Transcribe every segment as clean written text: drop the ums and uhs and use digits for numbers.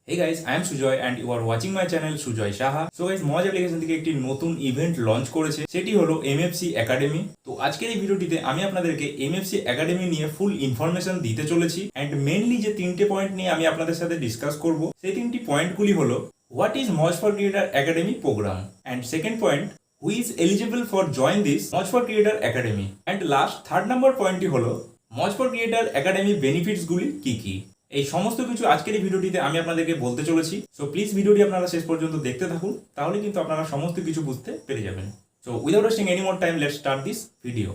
Hey guys, I am Sujoy and you are watching my channel Sujoy Saha. So guys, Moj application থেকে একটি নতুন event launch করেছে, সেটি হলো MFC Academy। তো আজকের এই ভিডিওটিতে আমি আপনাদেরকে MFC Academy নিয়ে ফুল ইনফরমেশন দিতে চলেছি এন্ড মেইনলি যে তিনটে পয়েন্ট নিয়ে আমি আপনাদের সাথে ডিসকাস করব, সেই তিনটি পয়েন্টগুলি হলো what is Moj for Creator Academy programme, and second point who is eligible for join this Moj for Creator Academy, and last third number পয়েন্টটি হলো Moj for Creator Academy benefits গুলি কি কি। এই সমস্ত কিছু আজকের এই ভিডিওটিতে আমি আপনাদেরকে বলতে চলেছি। সো প্লিজ ভিডিওটি আপনারা শেষ পর্যন্ত দেখতে থাকুন, তাহলে কিন্তু আপনারা সমস্ত কিছু বুঝতে পেরে যাবেন। So without wasting any more time, let's start this video.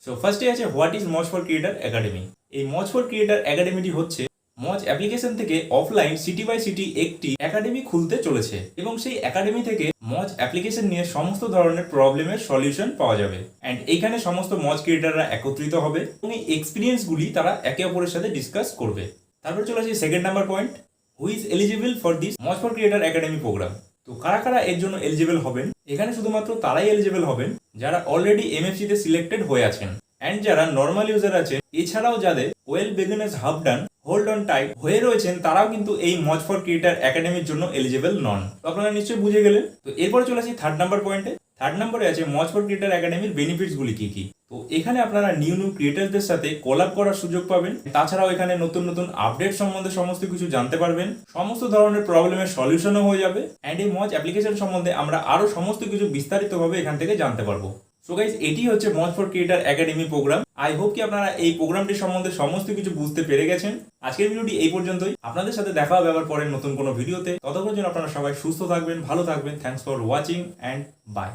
So ফার্স্টে আছে what is Moj for Creator Academy। এই Moj for Creator Academy হচ্ছে মজ অ্যাপ্লিকেশন থেকে অফলাইন সিটি বাই সিটি একটি একাডেমি খুলতে চলেছে এবং সেই একাডেমি থেকে মজ অ্যাপ্লিকেশন নিয়ে সমস্ত ধরনের প্রবলেমের সলিউশন পাওয়া যাবে এন্ড এইখানে সমস্ত মজ ক্রিয়েটাররা একত্রিত হবে এবং এই এক্সপিরিয়েন্সগুলি তারা একে অপরের সাথে ডিসকাস করবে। তারপর চলে আসে second number point, who is eligible for this Moj for Creator Academy programme. তো কারা কারা এর জন্য এলিজিবল হবেন? এখানে শুধুমাত্র তারাই এলিজিবল হবেন যারা অলরেডি এমএফসি তে সিলেক্টেড হয়ে আছেন এন্ড যারা নর্মাল ইউজার আছেন। এছাড়াও যাদের well beginners half done hold on tight হয়ে রয়েছেন, তারাও কিন্তু এই Moj for Creator Academy-র জন্য এলিজিবল নন। তো আপনারা নিশ্চয়ই বুঝে গেলেন। তো এরপরে চলে আসি থার্ড নাম্বার পয়েন্টে। থার্ড নম্বরে আছে Moj for Creator Academy-র বেনিফিটস গুলি কি কি। তো এখানে আপনারা নিউ ক্রিয়েটরদের সাথে কোলাব করার সুযোগ পাবেন, তাছাড়াও এখানে নতুন নতুন আপডেট সম্বন্ধে সমস্ত কিছু জানতে পারবেন, সমস্ত ধরনের প্রবলেমের সলিউশনও হয়ে যাবে এন্ড এই মজ অ্যাপ্লিকেশন সম্বন্ধে আমরা আরো সমস্ত কিছু বিস্তারিতভাবে এখান থেকে জানতে পারবো। সো গাইস, এটি হচ্ছে Moj for Creator Academy programme. I hope কি আপনারা এই প্রোগ্রামটি সম্বন্ধে সমস্ত কিছু বুঝতে পেরে গেছেন। আজকের ভিডিওটি এই পর্যন্তই। আপনাদের সাথে দেখা হবে আবার পরের নতুন কোনো ভিডিওতে। ততক্ষণ জন্য আপনারা সবাই সুস্থ থাকবেন, ভালো থাকবেন। Thanks for watching and by.